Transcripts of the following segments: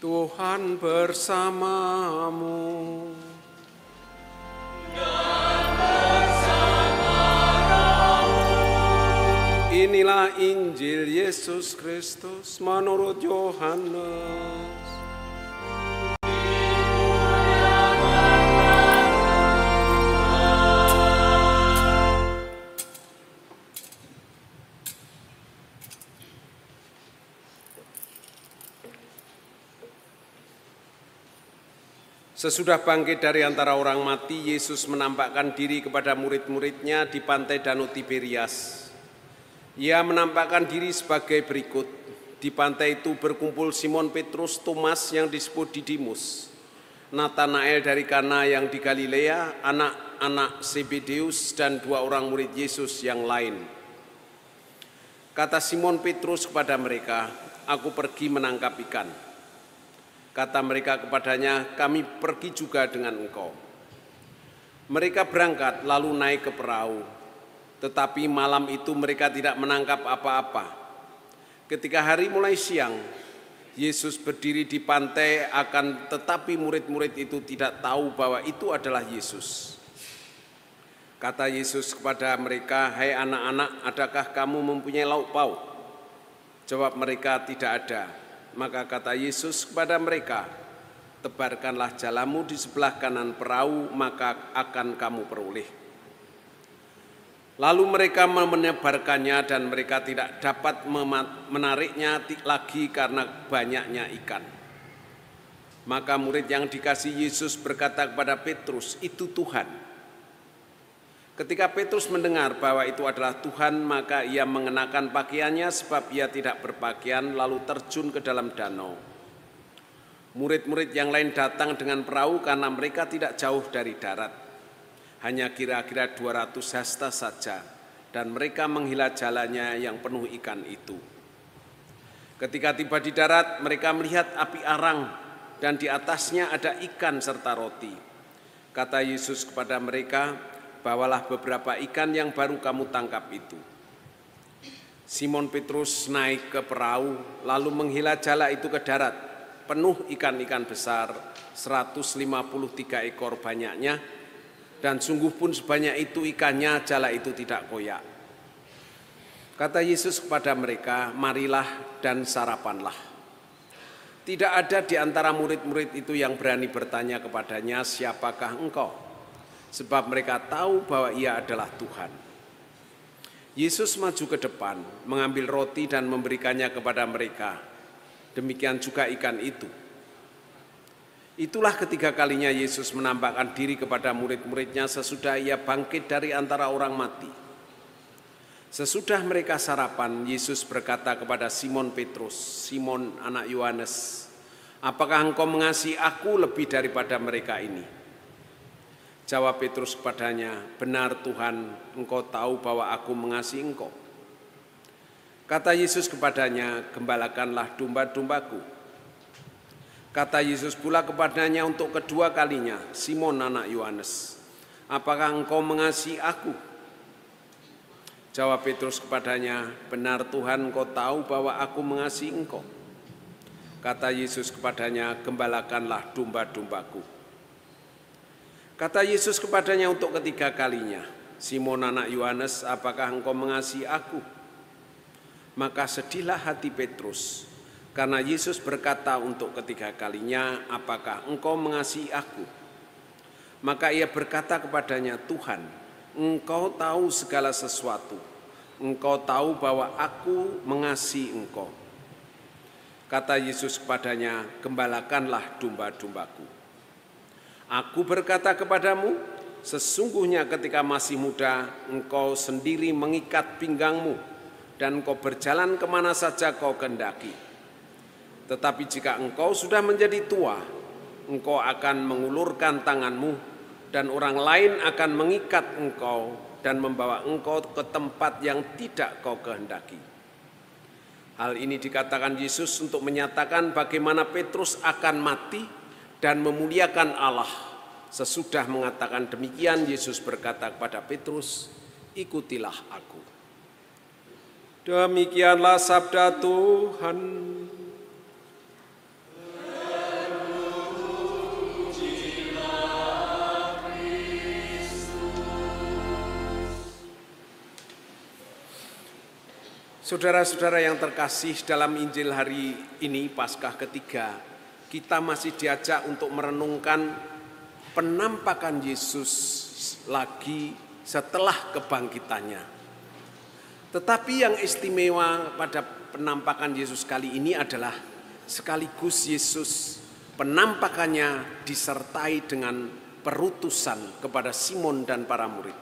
Tuhan bersamamu. Dan bersama rohmu. Inilah Injil Yesus Kristus menurut Yohanes. Sesudah bangkit dari antara orang mati, Yesus menampakkan diri kepada murid-muridnya di pantai Danau Tiberias. Ia menampakkan diri sebagai berikut. Di pantai itu berkumpul Simon Petrus, Thomas yang disebut Didimus, Natanael dari Kana yang di Galilea, anak-anak Zebedeus, dan 2 orang murid Yesus yang lain. Kata Simon Petrus kepada mereka, "Aku pergi menangkap ikan." Kata mereka kepadanya, "Kami pergi juga dengan engkau." Mereka berangkat lalu naik ke perahu. Tetapi malam itu mereka tidak menangkap apa-apa. Ketika hari mulai siang, Yesus berdiri di pantai, akan tetapi murid-murid itu tidak tahu bahwa itu adalah Yesus. Kata Yesus kepada mereka, "Hai anak-anak, adakah kamu mempunyai lauk pauk?" Jawab mereka, "Tidak ada." Maka kata Yesus kepada mereka, "Tebarkanlah jalamu di sebelah kanan perahu, maka akan kamu peroleh." Lalu mereka menebarkannya dan mereka tidak dapat menariknya lagi karena banyaknya ikan. Maka murid yang dikasihi Yesus berkata kepada Petrus, "Itu Tuhan." Ketika Petrus mendengar bahwa itu adalah Tuhan, maka ia mengenakan pakaiannya sebab ia tidak berpakaian, lalu terjun ke dalam danau. Murid-murid yang lain datang dengan perahu karena mereka tidak jauh dari darat. Hanya kira-kira 200 hasta saja, dan mereka menghela jalannya yang penuh ikan itu. Ketika tiba di darat, mereka melihat api arang, dan di atasnya ada ikan serta roti. Kata Yesus kepada mereka, "Bawalah beberapa ikan yang baru kamu tangkap itu." Simon Petrus naik ke perahu, lalu menghela jala itu ke darat, penuh ikan-ikan besar, 153 ekor banyaknya, dan sungguh pun sebanyak itu ikannya, jala itu tidak koyak. Kata Yesus kepada mereka, "Marilah dan sarapanlah." Tidak ada di antara murid-murid itu yang berani bertanya kepadanya, "Siapakah engkau?" Sebab mereka tahu bahwa ia adalah Tuhan. Yesus maju ke depan, mengambil roti dan memberikannya kepada mereka. Demikian juga ikan itu. Itulah ketiga kalinya Yesus menampakkan diri kepada murid-muridnya sesudah ia bangkit dari antara orang mati. Sesudah mereka sarapan, Yesus berkata kepada Simon Petrus, "Simon anak Yohanes, apakah engkau mengasihi aku lebih daripada mereka ini?" Jawab Petrus kepadanya, "Benar Tuhan, engkau tahu bahwa aku mengasihi engkau." Kata Yesus kepadanya, "Gembalakanlah domba-dombaku." Kata Yesus pula kepadanya untuk kedua kalinya, "Simon anak Yohanes, apakah engkau mengasihi aku?" Jawab Petrus kepadanya, "Benar Tuhan, engkau tahu bahwa aku mengasihi engkau." Kata Yesus kepadanya, "Gembalakanlah domba-dombaku." Kata Yesus kepadanya untuk ketiga kalinya, "Simon anak Yohanes, apakah engkau mengasihi aku?" Maka sedihlah hati Petrus, karena Yesus berkata untuk ketiga kalinya, "Apakah engkau mengasihi aku?" Maka ia berkata kepadanya, "Tuhan, engkau tahu segala sesuatu. Engkau tahu bahwa aku mengasihi engkau." Kata Yesus kepadanya, "Gembalakanlah domba-dombaku. Aku berkata kepadamu, sesungguhnya ketika masih muda, engkau sendiri mengikat pinggangmu, dan engkau berjalan kemana saja kau kehendaki. Tetapi jika engkau sudah menjadi tua, engkau akan mengulurkan tanganmu, dan orang lain akan mengikat engkau dan membawa engkau ke tempat yang tidak kau kehendaki." Hal ini dikatakan Yesus untuk menyatakan bagaimana Petrus akan mati dan memuliakan Allah. Sesudah mengatakan demikian, Yesus berkata kepada Petrus, "Ikutilah aku." Demikianlah sabda Tuhan. Saudara-saudara yang terkasih, dalam Injil hari ini, Paskah ketiga, kita masih diajak untuk merenungkan penampakan Yesus lagi setelah kebangkitannya. Tetapi yang istimewa pada penampakan Yesus kali ini adalah sekaligus Yesus penampakannya disertai dengan perutusan kepada Simon dan para murid.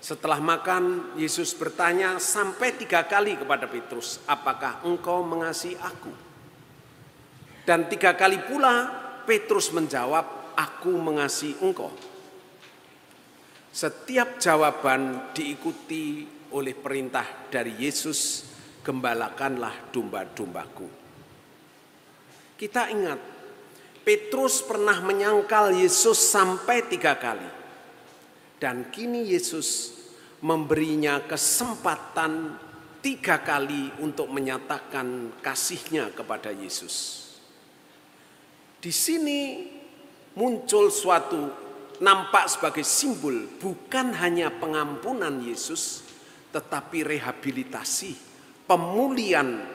Setelah makan, Yesus bertanya sampai 3 kali kepada Petrus, "Apakah engkau mengasihi aku?" Dan 3 kali pula Petrus menjawab, "Aku mengasihi engkau." Setiap jawaban diikuti oleh perintah dari Yesus, "Gembalakanlah domba-dombaku." Kita ingat, Petrus pernah menyangkal Yesus sampai 3 kali. Dan kini Yesus memberinya kesempatan 3 kali untuk menyatakan kasihnya kepada Yesus. Di sini muncul suatu nampak sebagai simbol bukan hanya pengampunan Yesus, tetapi rehabilitasi, pemulihan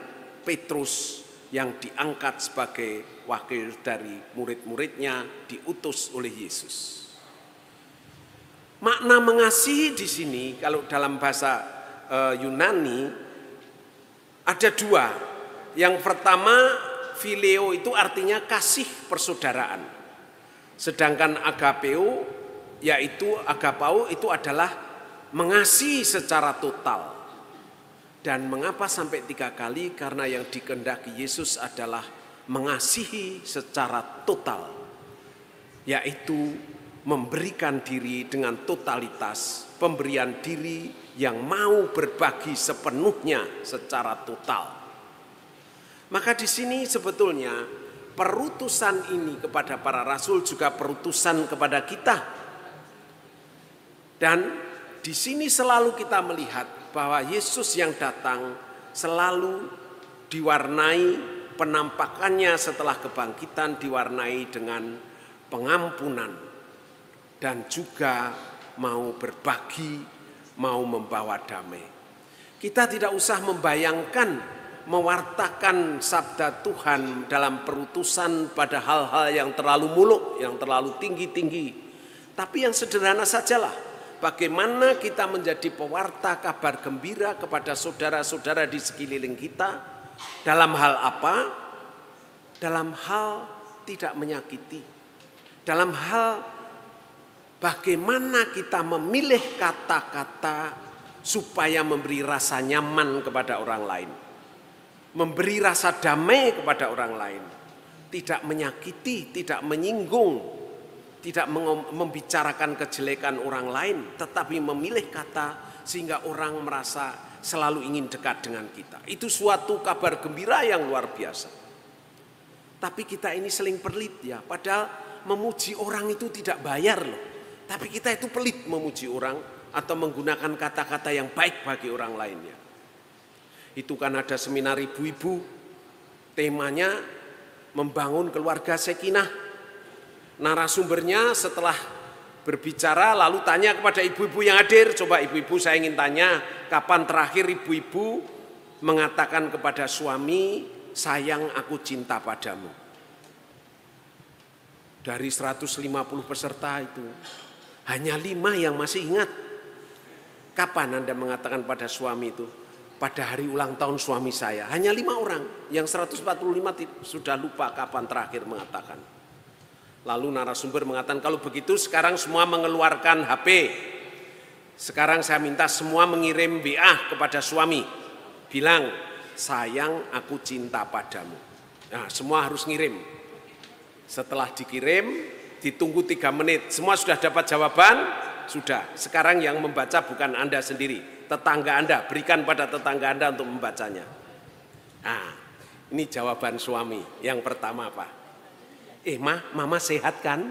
Petrus yang diangkat sebagai wakil dari murid-muridnya diutus oleh Yesus. Makna mengasihi di sini kalau dalam bahasa Yunani ada 2. Yang pertama, phileo itu artinya kasih persaudaraan. Sedangkan agapeo yaitu agapao itu adalah mengasihi secara total. Dan mengapa sampai 3 kali? Karena yang dikehendaki Yesus adalah mengasihi secara total, yaitu memberikan diri dengan totalitas, pemberian diri yang mau berbagi sepenuhnya secara total. Maka di sini sebetulnya perutusan ini kepada para rasul juga perutusan kepada kita. Dan di sini selalu kita melihat bahwa Yesus yang datang selalu diwarnai penampakannya setelah kebangkitan diwarnai dengan pengampunan. Dan juga mau berbagi, mau membawa damai. Kita tidak usah membayangkan, mewartakan sabda Tuhan dalam perutusan pada hal-hal yang terlalu muluk, yang terlalu tinggi-tinggi. Tapi yang sederhana sajalah, bagaimana kita menjadi pewarta kabar gembira kepada saudara-saudara di sekeliling kita. Dalam hal apa? Dalam hal tidak menyakiti. Dalam hal bagaimana kita memilih kata-kata supaya memberi rasa nyaman kepada orang lain. Memberi rasa damai kepada orang lain. Tidak menyakiti, tidak menyinggung, tidak membicarakan kejelekan orang lain. Tetapi memilih kata sehingga orang merasa selalu ingin dekat dengan kita. Itu suatu kabar gembira yang luar biasa. Tapi kita ini seling pelit ya. Padahal memuji orang itu tidak bayar loh. Tapi kita itu pelit memuji orang atau menggunakan kata-kata yang baik bagi orang lainnya. Itu kan ada seminar ibu-ibu, temanya membangun keluarga sakinah. Narasumbernya setelah berbicara lalu tanya kepada ibu-ibu yang hadir, coba ibu-ibu saya ingin tanya, kapan terakhir ibu-ibu mengatakan kepada suami, sayang aku cinta padamu. Dari 150 peserta itu, hanya 5 yang masih ingat. Kapan Anda mengatakan pada suami itu? Pada hari ulang tahun suami saya. Hanya 5 orang. Yang 145 sudah lupa kapan terakhir mengatakan. Lalu narasumber mengatakan, kalau begitu sekarang semua mengeluarkan HP. Sekarang saya minta semua mengirim WA kepada suami. Bilang, sayang aku cinta padamu. Nah, semua harus ngirim. Setelah dikirim, ditunggu 3 menit, semua sudah dapat jawaban? Sudah. Sekarang yang membaca bukan Anda sendiri, tetangga Anda, berikan pada tetangga Anda untuk membacanya. Nah, ini jawaban suami. Yang pertama apa? Mama sehat kan?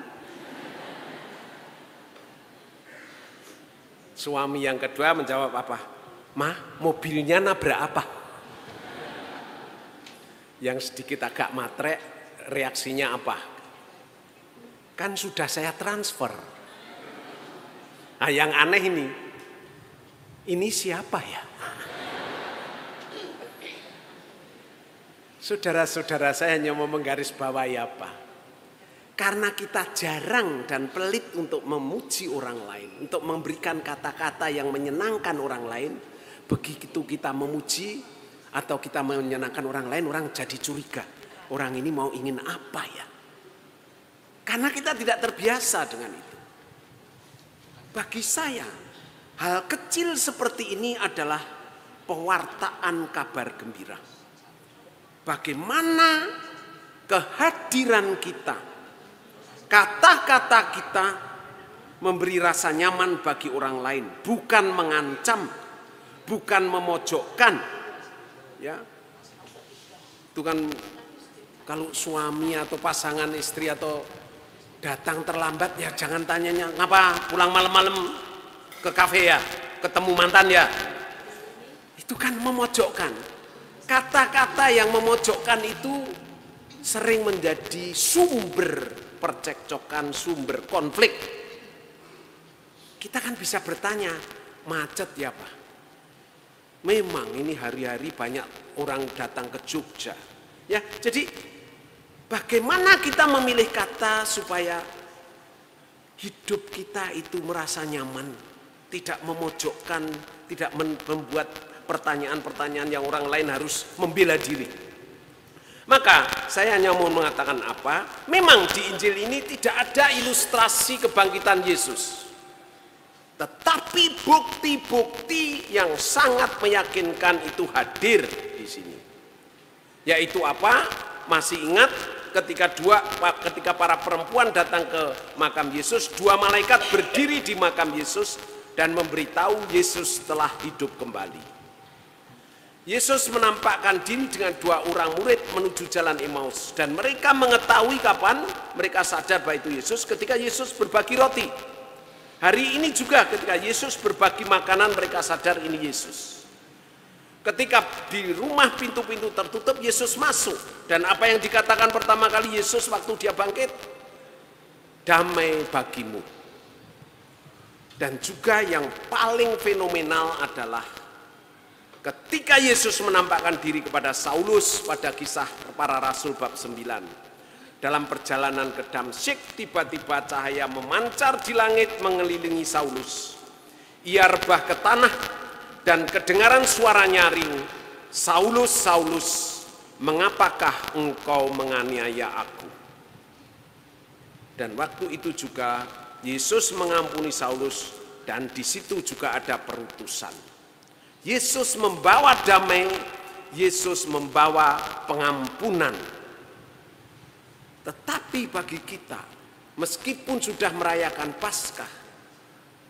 Suami yang kedua menjawab apa? Mobilnya nabrak apa? Yang sedikit agak matre, reaksinya apa? Kan sudah saya transfer. Nah, yang aneh ini siapa ya? Saudara-saudara, saya hanya mau menggarisbawahi apa? Karena kita jarang dan pelit untuk memuji orang lain, untuk memberikan kata-kata yang menyenangkan orang lain. Begitu kita memuji atau kita menyenangkan orang lain, orang jadi curiga. Orang ini mau ingin apa ya? Karena kita tidak terbiasa dengan itu. Bagi saya, hal kecil seperti ini adalah pewartaan kabar gembira. Bagaimana kehadiran kita, kata-kata kita memberi rasa nyaman bagi orang lain, bukan mengancam, bukan memojokkan. Ya, itu kan kalau suami atau pasangan istri atau datang terlambat, ya jangan tanyanya ngapa pulang malam-malam ke kafe ya, ketemu mantan ya. Itu kan memojokkan. Kata-kata yang memojokkan itu sering menjadi sumber percekcokan, sumber konflik. Kita kan bisa bertanya, macet ya Pak? Memang ini hari-hari banyak orang datang ke Jogja. Ya, jadi bagaimana kita memilih kata supaya hidup kita itu merasa nyaman, tidak memojokkan, tidak membuat pertanyaan-pertanyaan yang orang lain harus membela diri. Maka saya hanya mau mengatakan apa? Memang di Injil ini tidak ada ilustrasi kebangkitan Yesus. Tetapi bukti-bukti yang sangat meyakinkan itu hadir di sini. Yaitu apa? Masih ingat ketika para perempuan datang ke makam Yesus, dua malaikat berdiri di makam Yesus dan memberitahu Yesus telah hidup kembali. Yesus menampakkan diri dengan dua orang murid menuju jalan Emmaus, dan mereka mengetahui kapan mereka sadar bahwa itu Yesus ketika Yesus berbagi roti. Hari ini juga ketika Yesus berbagi makanan, mereka sadar ini Yesus. Ketika di rumah pintu-pintu tertutup, Yesus masuk, dan apa yang dikatakan pertama kali Yesus waktu dia bangkit? Damai bagimu. Dan juga yang paling fenomenal adalah ketika Yesus menampakkan diri kepada Saulus pada kisah para rasul bab 9. Dalam perjalanan ke Damsyik, tiba-tiba cahaya memancar di langit mengelilingi Saulus. Ia rebah ke tanah dan kedengaran suara nyaring, "Saulus, Saulus, mengapakah engkau menganiaya aku?" Dan waktu itu juga Yesus mengampuni Saulus, dan di situ juga ada perutusan. Yesus membawa damai, Yesus membawa pengampunan. Tetapi bagi kita, meskipun sudah merayakan Paskah,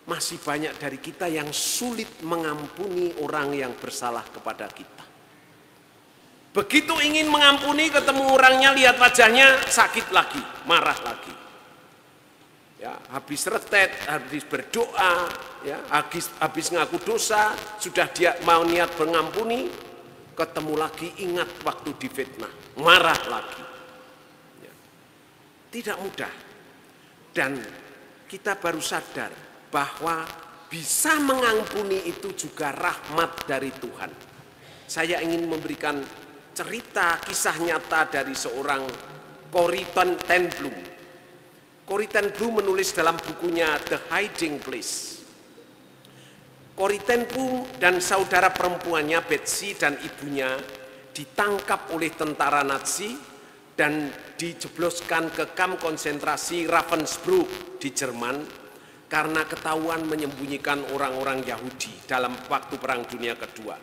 masih banyak dari kita yang sulit mengampuni orang yang bersalah kepada kita. Begitu ingin mengampuni, ketemu orangnya, lihat wajahnya, sakit lagi, marah lagi. Ya, habis retet, habis berdoa, ya, habis ngaku dosa, sudah dia mau niat mengampuni, ketemu lagi, ingat waktu difitnah, marah lagi. Ya. Tidak mudah. Dan kita baru sadar bahwa bisa mengampuni itu juga rahmat dari Tuhan. Saya ingin memberikan cerita kisah nyata dari seorang Corrie ten Boom. Corrie ten Boom menulis dalam bukunya The Hiding Place. Corrie ten Boom dan saudara perempuannya Betsy dan ibunya ditangkap oleh tentara Nazi dan dijebloskan ke kamp konsentrasi Ravensbrück di Jerman karena ketahuan menyembunyikan orang-orang Yahudi dalam waktu Perang Dunia Kedua.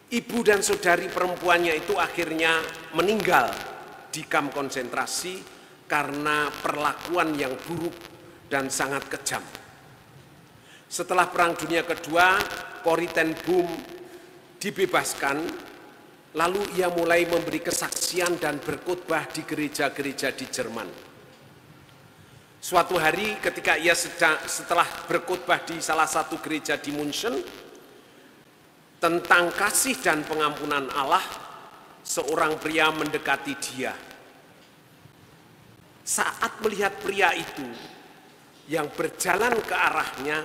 Ibu dan saudari perempuannya itu akhirnya meninggal di kamp konsentrasi karena perlakuan yang buruk dan sangat kejam. Setelah Perang Dunia Kedua, Corrie ten Boom dibebaskan, lalu ia mulai memberi kesaksian dan berkhotbah di gereja-gereja di Jerman. Suatu hari ketika ia setelah berkhotbah di salah satu gereja di München tentang kasih dan pengampunan Allah, seorang pria mendekati dia. Saat melihat pria itu yang berjalan ke arahnya,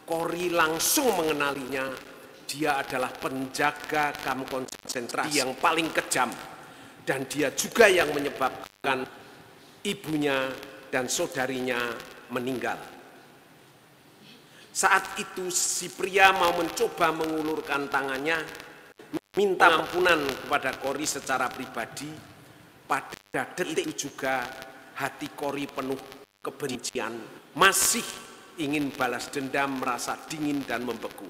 Corrie langsung mengenalinya. dia adalah penjaga kamp konsentrasi yang paling kejam. Dan dia juga yang menyebabkan ibunya dan saudarinya meninggal. Saat itu si pria mau mencoba mengulurkan tangannya, minta ampunan kepada Kori secara pribadi. Pada detik itu juga hati Kori penuh kebencian, masih ingin balas dendam, merasa dingin dan membeku.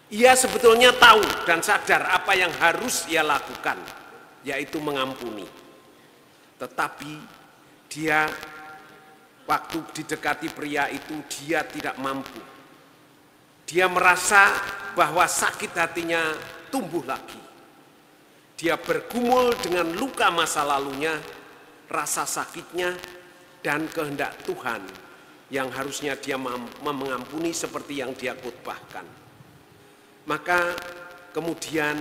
Ia sebetulnya tahu dan sadar apa yang harus ia lakukan, yaitu mengampuni. Tetapi dia waktu didekati pria itu, dia tidak mampu. Dia merasa bahwa sakit hatinya tumbuh lagi. Dia bergumul dengan luka masa lalunya, rasa sakitnya, dan kehendak Tuhan yang harusnya dia mengampuni seperti yang dia khotbahkan. Maka kemudian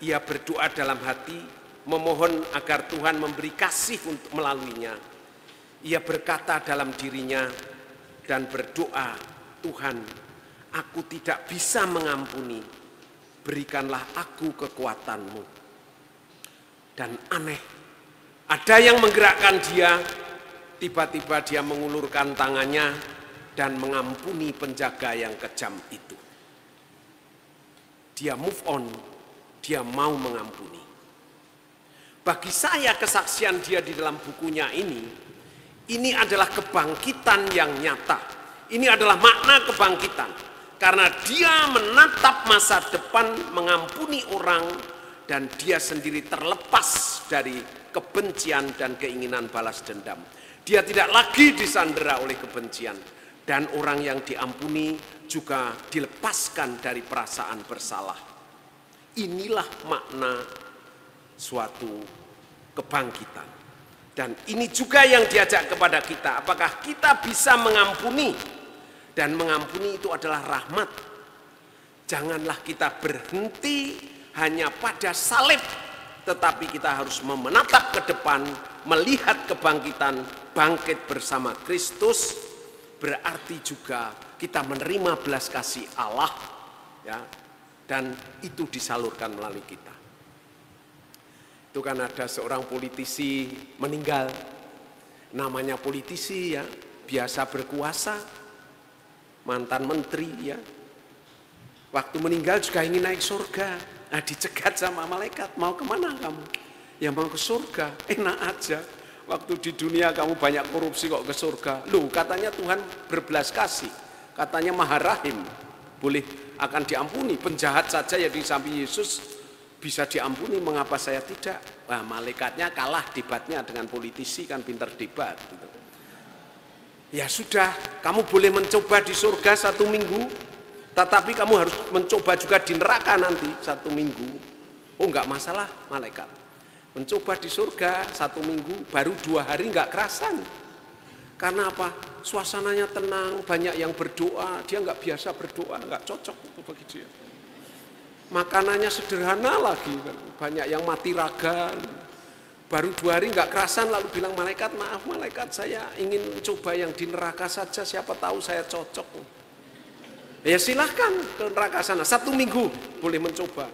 ia berdoa dalam hati, memohon agar Tuhan memberi kasih untuk melaluinya. Ia berkata dalam dirinya dan berdoa, Tuhan, aku tidak bisa mengampuni, berikanlah aku kekuatan-Mu. Dan aneh, ada yang menggerakkan dia, tiba-tiba dia mengulurkan tangannya dan mengampuni penjaga yang kejam itu. Dia move on, dia mau mengampuni. Bagi saya kesaksian dia di dalam bukunya ini adalah kebangkitan yang nyata. Ini adalah makna kebangkitan. Karena dia menatap masa depan, mengampuni orang, dan dia sendiri terlepas dari kebencian dan keinginan balas dendam. Dia tidak lagi disandera oleh kebencian. Dan orang yang diampuni juga dilepaskan dari perasaan bersalah. Inilah makna suatu kebangkitan. Dan ini juga yang diajak kepada kita. Apakah kita bisa mengampuni? Dan mengampuni itu adalah rahmat. Janganlah kita berhenti hanya pada salib. Tetapi kita harus menatap ke depan, melihat kebangkitan, bangkit bersama Kristus. Berarti juga kita menerima belas kasih Allah. Ya, dan itu disalurkan melalui kita. Itu kan ada seorang politisi meninggal, namanya politisi ya, biasa berkuasa, mantan menteri ya. Waktu meninggal juga ingin naik surga, nah dicegat sama malaikat, mau kemana kamu? Ya mau ke surga, enak aja. Waktu di dunia kamu banyak korupsi kok ke surga. Loh katanya Tuhan berbelas kasih, katanya Maha Rahim, boleh akan diampuni, penjahat saja ya di samping Yesus bisa diampuni, mengapa saya tidak? Wah, malaikatnya kalah debatnya dengan politisi, kan pinter debat gitu. Ya sudah, kamu boleh mencoba di surga 1 minggu, tetapi kamu harus mencoba juga di neraka nanti 1 minggu. Oh enggak masalah malaikat, mencoba di surga 1 minggu, baru 2 hari enggak kerasan. Karena apa? Suasananya tenang, banyak yang berdoa, dia enggak biasa berdoa, enggak cocok bagi dia. Makanannya sederhana lagi, banyak yang mati raga. Baru 2 hari nggak kerasan lalu bilang malaikat, maaf malaikat, saya ingin coba yang di neraka saja, siapa tahu saya cocok. Ya silahkan ke neraka sana, 1 minggu boleh mencoba.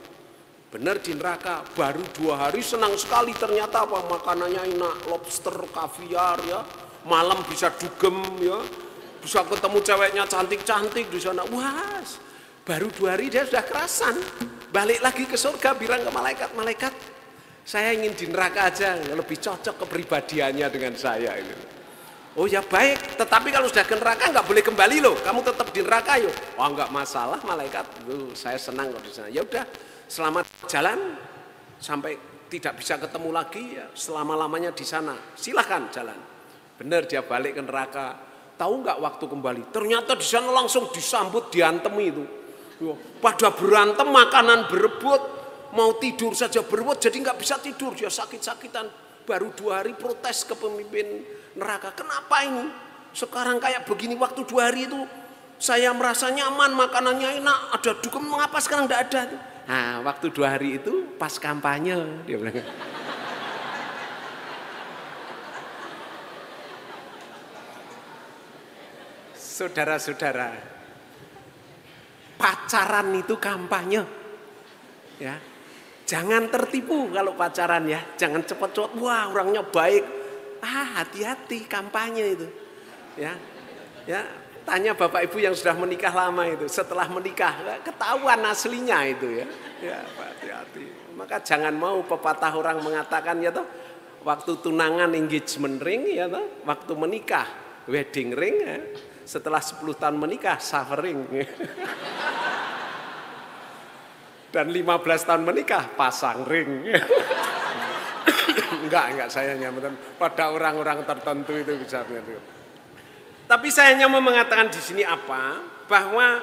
Benar di neraka, baru 2 hari senang sekali, ternyata apa, makanannya enak, lobster, kaviar ya, malam bisa dugem ya, bisa ketemu ceweknya cantik-cantik di sana. Wah, baru 2 hari dia sudah kerasan, balik lagi ke surga, bilang ke malaikat, malaikat saya ingin di neraka aja, lebih cocok kepribadiannya dengan saya. Oh ya baik, tetapi kalau sudah ke neraka nggak boleh kembali loh, kamu tetap di neraka yuk. Oh nggak masalah malaikat, saya senang kalau di sana. Ya udah, selamat jalan sampai tidak bisa ketemu lagi ya, selama-lamanya di sana. Silahkan jalan. Benar dia balik ke neraka. Tahu nggak waktu kembali? Ternyata di sana langsung disambut, diantem itu. Pada berantem, makanan berebut, mau tidur saja berebut, jadi nggak bisa tidur, dia sakit-sakitan. Baru 2 hari protes ke pemimpin neraka. Kenapa ini? Sekarang kayak begini, waktu 2 hari itu saya merasa nyaman, makanannya enak, ada dugem, mengapa sekarang nggak ada? Nah, waktu 2 hari itu pas kampanye, dia bilang. Saudara-saudara, pacaran itu kampanye. Ya. Jangan tertipu kalau pacaran ya. Jangan cepat-cepat, wah orangnya baik. Hati-hati kampanye itu. Ya. Ya, tanya Bapak Ibu yang sudah menikah lama itu, setelah menikah ketahuan aslinya itu ya. Ya, hati-hati. Maka jangan mau pepatah orang mengatakan ya toh, waktu tunangan engagement ring ya toh, waktu menikah wedding ring ya. Setelah 10 tahun menikah suffering. Dan 15 tahun menikah pasang ring. Enggak saya nyamakan pada orang-orang tertentu itu bisa. Tapi saya hanya mau mengatakan di sini apa? Bahwa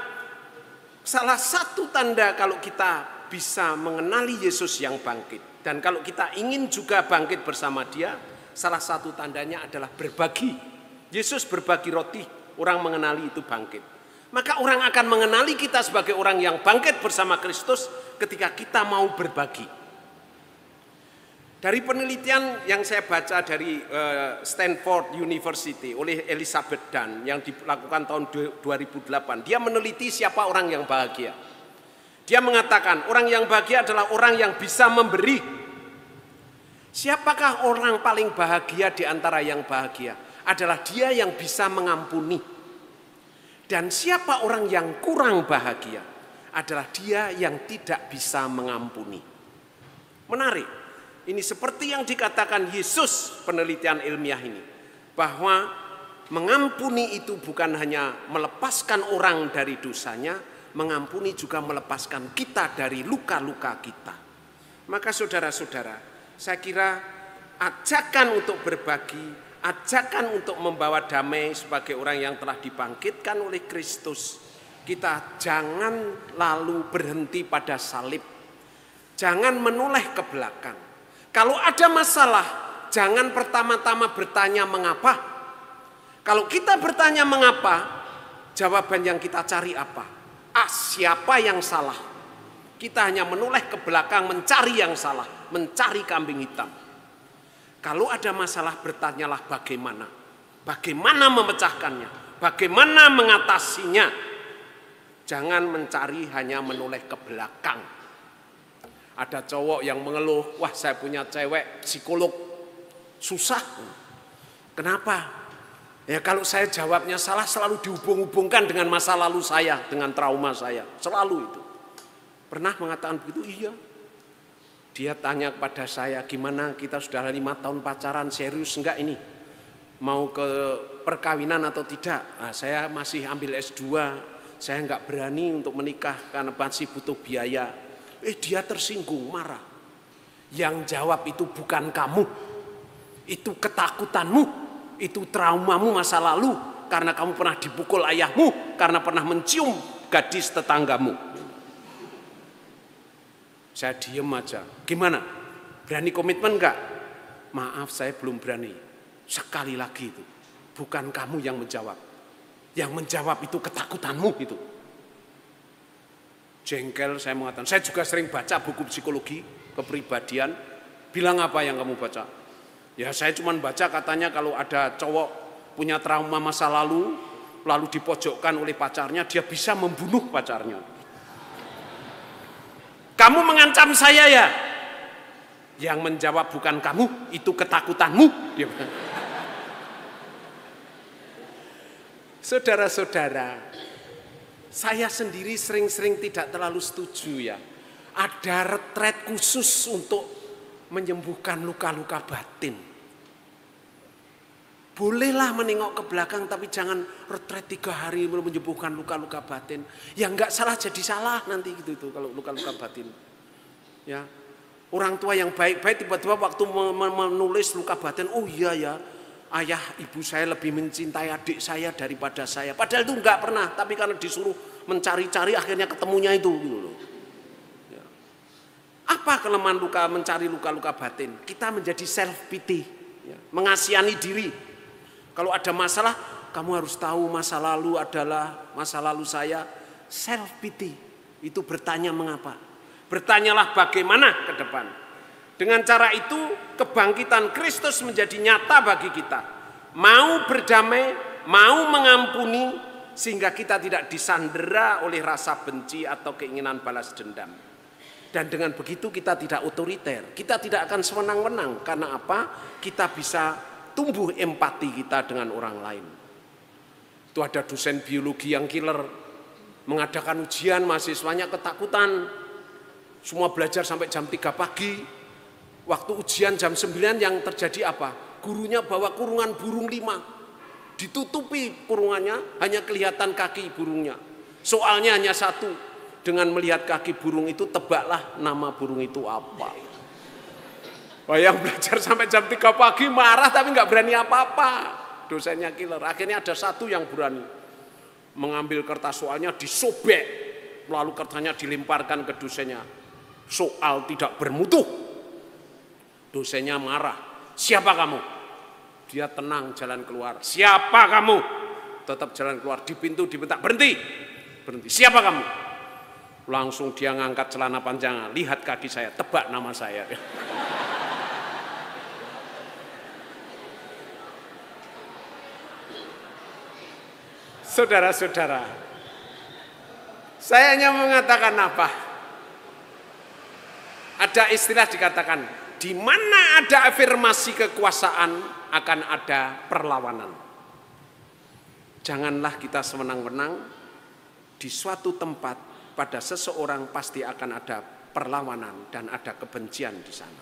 salah satu tanda kalau kita bisa mengenali Yesus yang bangkit, dan kalau kita ingin juga bangkit bersama Dia, salah satu tandanya adalah berbagi. Yesus berbagi roti, orang mengenali itu bangkit. Maka orang akan mengenali kita sebagai orang yang bangkit bersama Kristus ketika kita mau berbagi. Dari penelitian yang saya baca dari Stanford University oleh Elizabeth Dunn yang dilakukan tahun 2008, dia meneliti siapa orang yang bahagia. Dia mengatakan orang yang bahagia adalah orang yang bisa memberi. Siapakah orang paling bahagia di antara yang bahagia? Adalah dia yang bisa mengampuni. Dan siapa orang yang kurang bahagia? Adalah dia yang tidak bisa mengampuni. Menarik. Ini seperti yang dikatakan Yesus penelitian ilmiah ini. Bahwa mengampuni itu bukan hanya melepaskan orang dari dosanya, mengampuni juga melepaskan kita dari luka-luka kita. Maka saudara-saudara, saya kira ajakan untuk berbagi, ajakan untuk membawa damai sebagai orang yang telah dibangkitkan oleh Kristus. Kita jangan lalu berhenti pada salib. Jangan menoleh ke belakang. Kalau ada masalah, jangan pertama-tama bertanya mengapa. Kalau kita bertanya mengapa, jawaban yang kita cari apa? Siapa yang salah? Kita hanya menoleh ke belakang mencari yang salah, mencari kambing hitam. Kalau ada masalah, bertanyalah bagaimana. Bagaimana memecahkannya? Bagaimana mengatasinya? Jangan mencari hanya menoleh ke belakang. Ada cowok yang mengeluh, wah saya punya cewek psikolog, susah. Kenapa? Ya kalau saya jawabnya salah selalu dihubung-hubungkan dengan masa lalu saya, dengan trauma saya. Selalu itu. Pernah mengatakan begitu? Iya. Dia tanya kepada saya, gimana kita sudah 5 tahun pacaran, serius enggak ini? Mau ke perkawinan atau tidak? Nah, saya masih ambil S2, saya enggak berani untuk menikah karena masih butuh biaya. Dia tersinggung, marah. Yang jawab itu bukan kamu. Itu ketakutanmu. Itu traumamu masa lalu. Karena kamu pernah dipukul ayahmu. Karena pernah mencium gadis tetanggamu. Saya diem aja. Gimana? Berani komitmen enggak? Maaf, saya belum berani. Sekali lagi itu. Bukan kamu yang menjawab. Yang menjawab itu ketakutanmu itu. Jengkel saya mengatakan, saya juga sering baca buku psikologi, kepribadian. Bilang apa yang kamu baca? Ya saya cuma baca katanya kalau ada cowok punya trauma masa lalu dipojokkan oleh pacarnya, dia bisa membunuh pacarnya. Kamu mengancam saya ya? Yang menjawab bukan kamu, itu ketakutanmu. Saudara-saudara, saya sendiri sering-sering tidak terlalu setuju ya. Ada retret khusus untuk menyembuhkan luka-luka batin. Bolehlah menengok ke belakang tapi jangan retret 3 hari menyembuhkan luka-luka batin. Ya enggak salah jadi salah nanti gitu itu kalau luka-luka batin. Ya. Orang tua yang baik-baik tiba-tiba waktu menulis luka batin, oh iya ya. Ayah ibu saya lebih mencintai adik saya daripada saya. Padahal itu enggak pernah, tapi karena disuruh mencari-cari akhirnya ketemunya itu. Ya. Apa kelemahan luka mencari luka-luka batin? Kita menjadi self pity, ya. Mengasihani diri. Kalau ada masalah, kamu harus tahu masa lalu adalah masa lalu saya. Self pity itu bertanya mengapa. Bertanyalah bagaimana ke depan. Dengan cara itu kebangkitan Kristus menjadi nyata bagi kita. Mau berdamai, mau mengampuni, sehingga kita tidak disandera oleh rasa benci atau keinginan balas dendam. Dan dengan begitu kita tidak otoriter, kita tidak akan sewenang-wenang. Karena apa? Kita bisa tumbuh empati kita dengan orang lain. Itu ada dosen biologi yang killer, mengadakan ujian, mahasiswanya ketakutan. Semua belajar sampai jam 3 pagi. Waktu ujian jam 9 yang terjadi apa? Gurunya bawa kurungan burung 5. Ditutupi kurungannya, hanya kelihatan kaki burungnya. Soalnya hanya satu. Dengan melihat kaki burung itu, tebaklah nama burung itu apa. Yang belajar sampai jam 3 pagi marah tapi nggak berani apa-apa. Dosennya killer. Akhirnya ada satu yang berani. Mengambil kertas soalnya disobek. Lalu kertasnya dilemparkan ke dosennya. Soal tidak bermutu. Dosennya marah. Siapa kamu? Dia tenang jalan keluar. Siapa kamu? Tetap jalan keluar. Di pintu dibentak. Berhenti. Berhenti. Siapa kamu? Langsung dia ngangkat celana panjang, lihat kaki saya, tebak nama saya. Saudara-saudara, saya hanya mengatakan apa? Ada istilah dikatakan, di mana ada afirmasi kekuasaan akan ada perlawanan. Janganlah kita sewenang-wenang di suatu tempat. Pada seseorang pasti akan ada perlawanan dan ada kebencian di sana.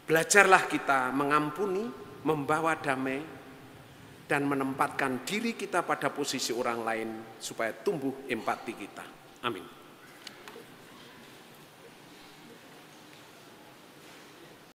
Belajarlah kita mengampuni, membawa damai, dan menempatkan diri kita pada posisi orang lain supaya tumbuh empati kita. Amin.